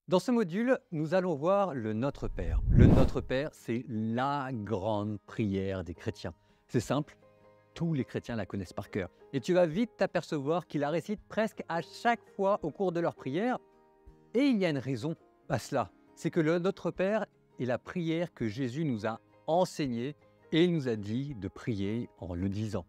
Dans ce module, nous allons voir le Notre Père. Le Notre Père, c'est la grande prière des chrétiens. C'est simple, tous les chrétiens la connaissent par cœur. Et tu vas vite t'apercevoir qu'ils la récitent presque à chaque fois au cours de leur prière. Et il y a une raison à cela. C'est que le Notre Père est la prière que Jésus nous a enseignée et il nous a dit de prier en le disant.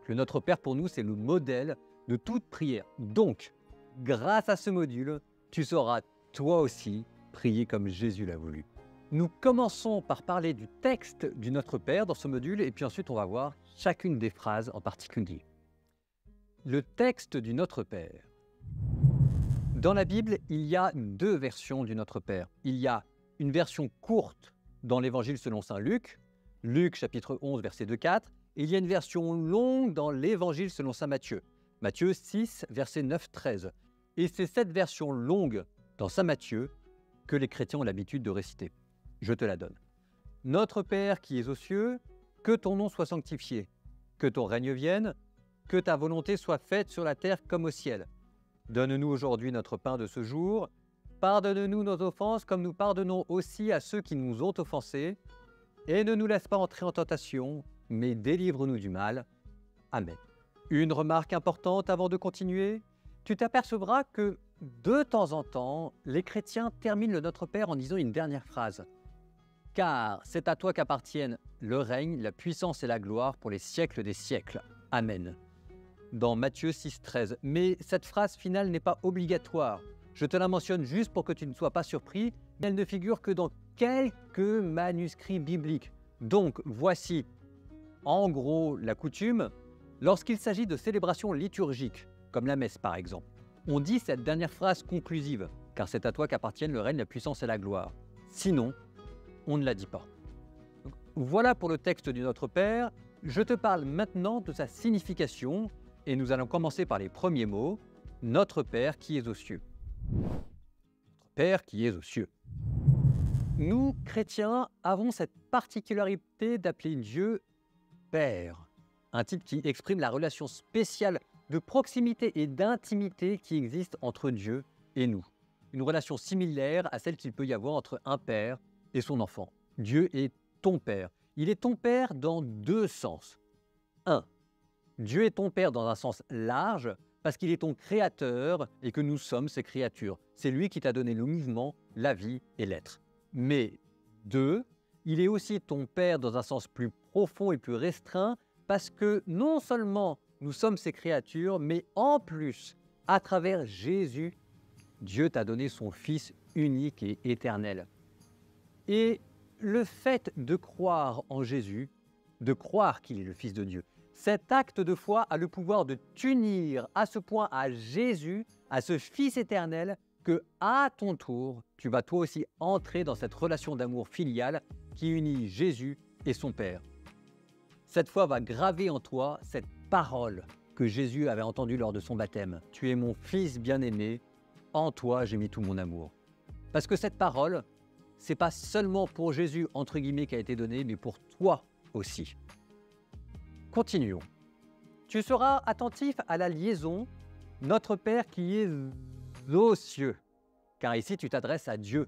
Le Notre Père, pour nous, c'est le modèle de toute prière. Donc, grâce à ce module, tu sauras toi aussi prier comme Jésus l'a voulu. Nous commençons par parler du texte du Notre Père dans ce module et puis ensuite on va voir chacune des phrases en particulier. Le texte du Notre Père. Dans la Bible, il y a deux versions du Notre Père. Il y a une version courte dans l'Évangile selon saint Luc, Luc chapitre 11 verset 2-4, et il y a une version longue dans l'Évangile selon saint Matthieu, Matthieu 6 verset 9-13. Et c'est cette version longue dans saint Matthieu que les chrétiens ont l'habitude de réciter. Je te la donne. Notre Père qui es aux cieux, que ton nom soit sanctifié, que ton règne vienne, que ta volonté soit faite sur la terre comme au ciel. Donne-nous aujourd'hui notre pain de ce jour. Pardonne-nous nos offenses comme nous pardonnons aussi à ceux qui nous ont offensés. Et ne nous laisse pas entrer en tentation, mais délivre-nous du mal. Amen. Une remarque importante avant de continuer. Tu t'apercevras que de temps en temps, les chrétiens terminent le Notre Père en disant une dernière phrase. Car c'est à toi qu'appartiennent le règne, la puissance et la gloire pour les siècles des siècles. Amen. Dans Matthieu 6,13. Mais cette phrase finale n'est pas obligatoire. Je te la mentionne juste pour que tu ne sois pas surpris. Elle ne figure que dans quelques manuscrits bibliques. Donc voici, en gros, la coutume. Lorsqu'il s'agit de célébrations liturgiques, comme la messe par exemple, on dit cette dernière phrase conclusive, car c'est à toi qu'appartiennent le règne, la puissance et la gloire. Sinon, on ne la dit pas. Donc, voilà pour le texte du Notre Père. Je te parle maintenant de sa signification et nous allons commencer par les premiers mots. Notre Père qui es aux cieux. Notre Père qui es aux cieux. Nous, chrétiens, avons cette particularité d'appeler Dieu Père, un titre qui exprime la relation spéciale de proximité et d'intimité qui existe entre Dieu et nous. Une relation similaire à celle qu'il peut y avoir entre un père et son enfant. Dieu est ton Père. Il est ton Père dans deux sens. 1. Dieu est ton Père dans un sens large parce qu'il est ton Créateur et que nous sommes ses créatures. C'est lui qui t'a donné le mouvement, la vie et l'être. Mais 2. Il est aussi ton Père dans un sens plus profond et plus restreint parce que non seulement nous sommes ses créatures, mais en plus, à travers Jésus, Dieu t'a donné son Fils unique et éternel. Et le fait de croire en Jésus, de croire qu'il est le Fils de Dieu, cet acte de foi a le pouvoir de t'unir à ce point à Jésus, à ce Fils éternel, que à ton tour, tu vas toi aussi entrer dans cette relation d'amour filial qui unit Jésus et son Père. Cette foi va graver en toi cette parole que Jésus avait entendue lors de son baptême. Tu es mon Fils bien-aimé, en toi j'ai mis tout mon amour. Parce que cette parole, c'est pas seulement pour Jésus, entre guillemets, qui a été donnée, mais pour toi aussi. Continuons. Tu seras attentif à la liaison « Notre Père qui est aux cieux », car ici tu t'adresses à Dieu.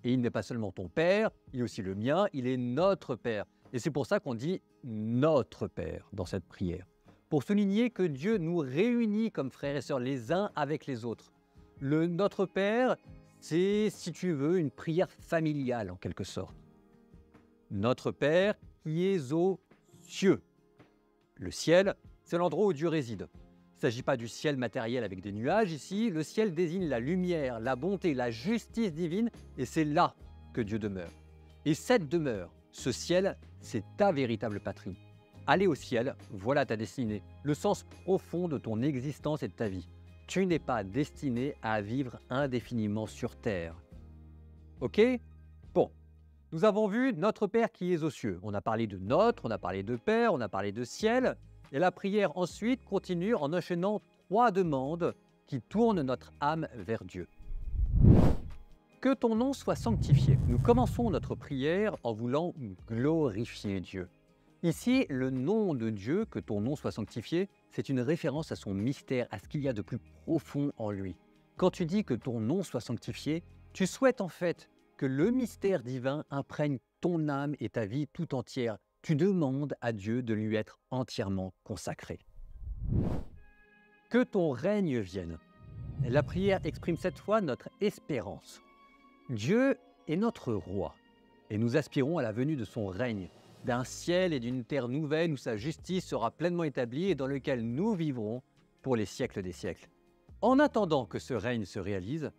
Et il n'est pas seulement ton Père, il est aussi le mien, il est notre Père. Et c'est pour ça qu'on dit « Notre Père » dans cette prière. Pour souligner que Dieu nous réunit comme frères et sœurs les uns avec les autres. Le Notre Père, c'est, si tu veux, une prière familiale en quelque sorte. Notre Père qui est aux cieux. Le ciel, c'est l'endroit où Dieu réside. Il ne s'agit pas du ciel matériel avec des nuages ici. Le ciel désigne la lumière, la bonté, la justice divine et c'est là que Dieu demeure. Et cette demeure, ce ciel, c'est ta véritable patrie. Aller au ciel, voilà ta destinée, le sens profond de ton existence et de ta vie. Tu n'es pas destiné à vivre indéfiniment sur terre. Ok? Bon, nous avons vu notre Père qui est aux cieux. On a parlé de notre, on a parlé de Père, on a parlé de ciel. Et la prière ensuite continue en enchaînant 3 demandes qui tournent notre âme vers Dieu. Que ton nom soit sanctifié. Nous commençons notre prière en voulant glorifier Dieu. Ici, le nom de Dieu, que ton nom soit sanctifié, c'est une référence à son mystère, à ce qu'il y a de plus profond en lui. Quand tu dis que ton nom soit sanctifié, Tu souhaites en fait que le mystère divin imprègne ton âme et ta vie tout entière. Tu demandes à Dieu de lui être entièrement consacré. Que ton règne vienne. La prière exprime cette fois notre espérance. Dieu est notre roi et nous aspirons à la venue de son règne, d'un ciel et d'une terre nouvelle où sa justice sera pleinement établie et dans lequel nous vivrons pour les siècles des siècles. En attendant que ce règne se réalise,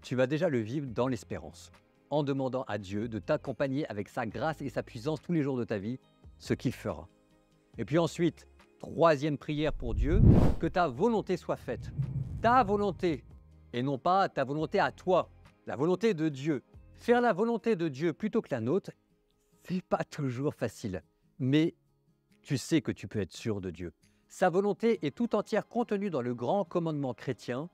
tu vas déjà le vivre dans l'espérance, en demandant à Dieu de t'accompagner avec sa grâce et sa puissance tous les jours de ta vie, ce qu'il fera. Et puis ensuite, troisième prière pour Dieu, que ta volonté soit faite. Ta volonté, et non pas ta volonté à toi, la volonté de Dieu. Faire la volonté de Dieu plutôt que la nôtre, c'est pas toujours facile, mais tu sais que tu peux être sûr de Dieu. Sa volonté est tout entière contenue dans le grand commandement chrétien,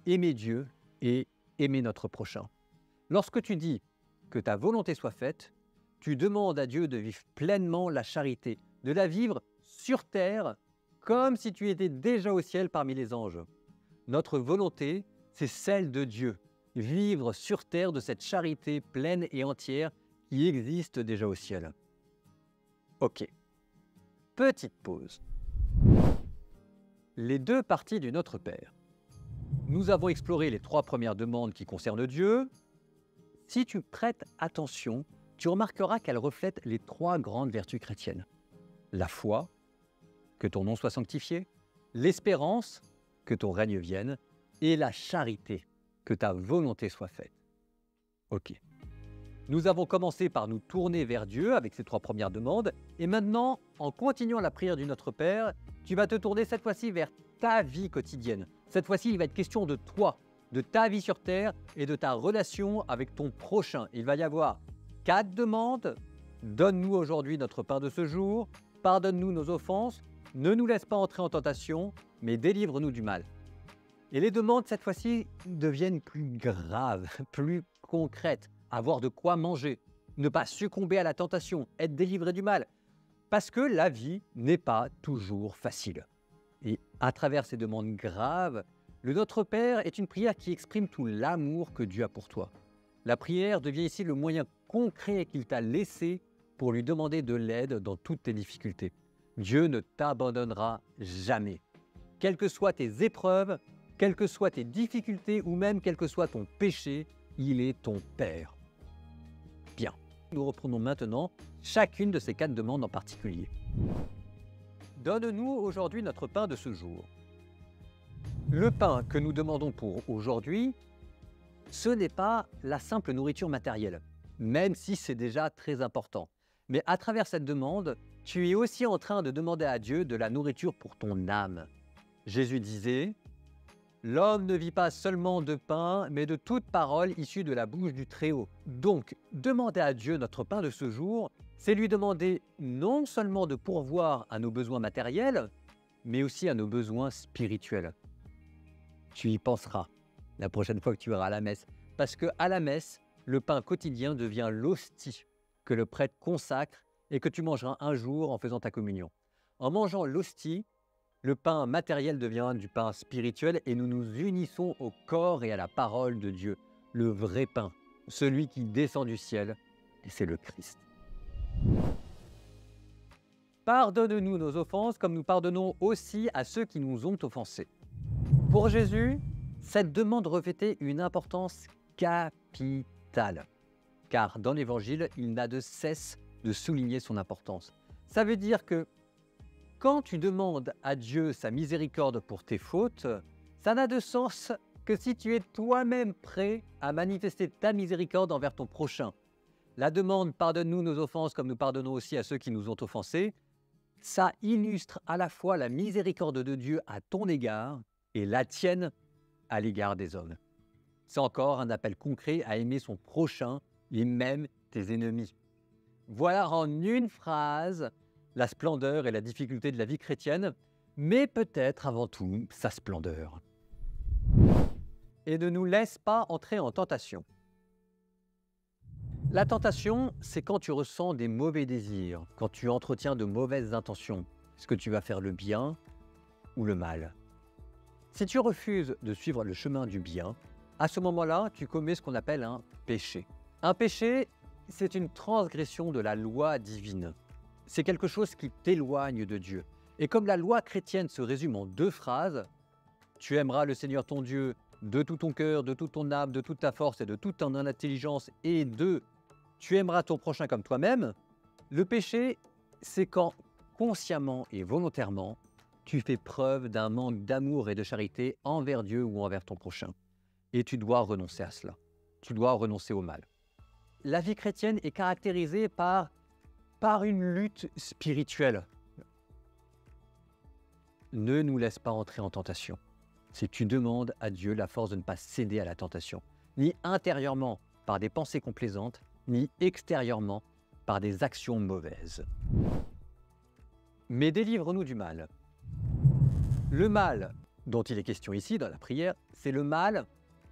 aimer Dieu et aimer notre prochain. Lorsque tu dis que ta volonté soit faite, tu demandes à Dieu de vivre pleinement la charité, de la vivre sur terre comme si tu étais déjà au ciel parmi les anges. Notre volonté, c'est celle de Dieu, vivre sur terre de cette charité pleine et entière qui existe déjà au ciel. Ok, petite pause. Les deux parties du Notre Père. Nous avons exploré les trois premières demandes qui concernent Dieu. Si tu prêtes attention, tu remarqueras qu'elles reflètent les trois grandes vertus chrétiennes. La foi, que ton nom soit sanctifié, l'espérance, que ton règne vienne, et la charité, que ta volonté soit faite. Ok. Nous avons commencé par nous tourner vers Dieu avec ces trois premières demandes, et maintenant, en continuant la prière du Notre Père, tu vas te tourner cette fois-ci vers ta vie quotidienne. Cette fois-ci, il va être question de toi, de ta vie sur terre et de ta relation avec ton prochain. Il va y avoir 4 demandes. Donne-nous aujourd'hui notre pain de ce jour, pardonne-nous nos offenses, ne nous laisse pas entrer en tentation, mais délivre-nous du mal. Et les demandes, cette fois-ci, deviennent plus graves, plus concrètes. Avoir de quoi manger, ne pas succomber à la tentation, être délivré du mal. Parce que la vie n'est pas toujours facile. Et à travers ces demandes graves, le Notre Père est une prière qui exprime tout l'amour que Dieu a pour toi. La prière devient ici le moyen concret qu'il t'a laissé pour lui demander de l'aide dans toutes tes difficultés. Dieu ne t'abandonnera jamais. Quelles que soient tes épreuves, quelles que soient tes difficultés ou même quel que soit ton péché, il est ton Père. Bien, nous reprenons maintenant chacune de ces 4 demandes en particulier. Donne-nous aujourd'hui notre pain de ce jour. Le pain que nous demandons pour aujourd'hui, ce n'est pas la simple nourriture matérielle, même si c'est déjà très important. Mais à travers cette demande, tu es aussi en train de demander à Dieu de la nourriture pour ton âme. Jésus disait « L'homme ne vit pas seulement de pain, mais de toute parole issue de la bouche du Très-Haut. » Donc, demander à Dieu notre pain de ce jour, c'est lui demander non seulement de pourvoir à nos besoins matériels, mais aussi à nos besoins spirituels. Tu y penseras la prochaine fois que tu iras à la messe, parce qu'à la messe, le pain quotidien devient l'hostie que le prêtre consacre et que tu mangeras un jour en faisant ta communion. En mangeant l'hostie, le pain matériel devient du pain spirituel et nous nous unissons au corps et à la parole de Dieu, le vrai pain, celui qui descend du ciel, et c'est le Christ. Pardonne-nous nos offenses comme nous pardonnons aussi à ceux qui nous ont offensés. Pour Jésus, cette demande revêtait une importance capitale, car dans l'Évangile, il n'a de cesse de souligner son importance. Ça veut dire que quand tu demandes à Dieu sa miséricorde pour tes fautes, ça n'a de sens que si tu es toi-même prêt à manifester ta miséricorde envers ton prochain. La demande « Pardonne-nous nos offenses comme nous pardonnons aussi à ceux qui nous ont offensés », ça illustre à la fois la miséricorde de Dieu à ton égard et la tienne à l'égard des hommes. C'est encore un appel concret à aimer son prochain et même tes ennemis. Voilà en une phrase la splendeur et la difficulté de la vie chrétienne, mais peut-être avant tout sa splendeur. Et ne nous laisse pas entrer en tentation. La tentation, c'est quand tu ressens des mauvais désirs, quand tu entretiens de mauvaises intentions. Est-ce que tu vas faire le bien ou le mal? Si tu refuses de suivre le chemin du bien, à ce moment-là, tu commets ce qu'on appelle un péché. Un péché, c'est une transgression de la loi divine. C'est quelque chose qui t'éloigne de Dieu. Et comme la loi chrétienne se résume en 2 phrases, tu aimeras le Seigneur ton Dieu de tout ton cœur, de toute ton âme, de toute ta force et de toute ton intelligence, et tu aimeras ton prochain comme toi-même. Le péché, c'est quand consciemment et volontairement, tu fais preuve d'un manque d'amour et de charité envers Dieu ou envers ton prochain. Et tu dois renoncer à cela. Tu dois renoncer au mal. La vie chrétienne est caractérisée par une lutte spirituelle. Ne nous laisse pas entrer en tentation. Si tu demandes à Dieu la force de ne pas céder à la tentation, ni intérieurement par des pensées complaisantes, ni extérieurement par des actions mauvaises. Mais délivre-nous du mal. Le mal dont il est question ici dans la prière, c'est le mal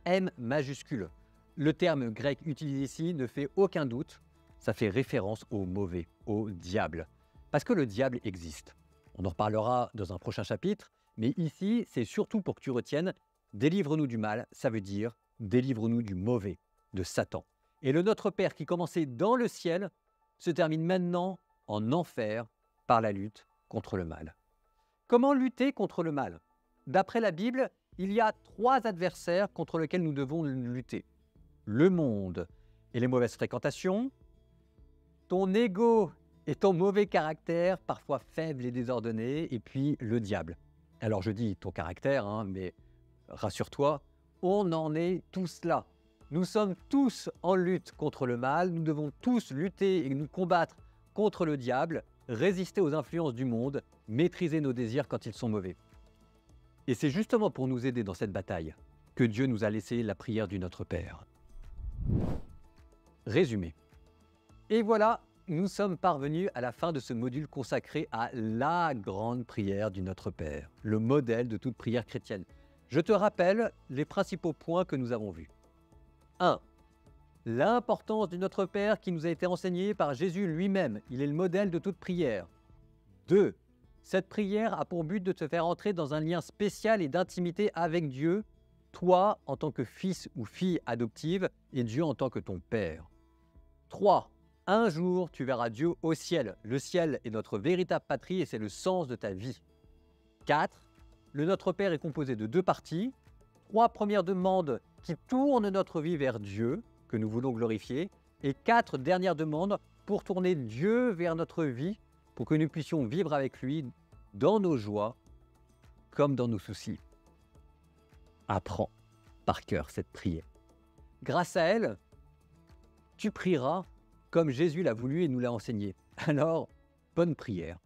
M majuscule. Le terme grec utilisé ici ne fait aucun doute, ça fait référence au mauvais, au diable. Parce que le diable existe. On en reparlera dans un prochain chapitre, mais ici, c'est surtout pour que tu retiennes « délivre-nous du mal », ça veut dire « délivre-nous du mauvais », de Satan. Et le Notre Père qui commençait dans le ciel se termine maintenant en enfer par la lutte contre le mal. Comment lutter contre le mal? D'après la Bible, il y a 3 adversaires contre lesquels nous devons lutter. Le monde et les mauvaises fréquentations, ton ego et ton mauvais caractère, parfois faible et désordonné, et puis le diable. Alors je dis ton caractère, mais rassure-toi, on en est tous là. Nous sommes tous en lutte contre le mal, nous devons tous lutter et nous combattre contre le diable, résister aux influences du monde, maîtriser nos désirs quand ils sont mauvais. Et c'est justement pour nous aider dans cette bataille que Dieu nous a laissé la prière du Notre Père. Résumé. Et voilà, nous sommes parvenus à la fin de ce module consacré à la grande prière du Notre Père, le modèle de toute prière chrétienne. Je te rappelle les principaux points que nous avons vus. 1. L'importance du Notre Père qui nous a été enseigné par Jésus lui-même. Il est le modèle de toute prière. 2. Cette prière a pour but de te faire entrer dans un lien spécial et d'intimité avec Dieu, toi en tant que fils ou fille adoptive et Dieu en tant que ton Père. 3. Un jour, tu verras Dieu au ciel. Le ciel est notre véritable patrie et c'est le sens de ta vie. 4. Le Notre Père est composé de 2 parties. 3 premières demandes qui tournent notre vie vers Dieu, que nous voulons glorifier, et 4 dernières demandes pour tourner Dieu vers notre vie, pour que nous puissions vivre avec lui dans nos joies comme dans nos soucis. Apprends par cœur cette prière. Grâce à elle, tu prieras comme Jésus l'a voulu et nous l'a enseigné. Alors, bonne prière.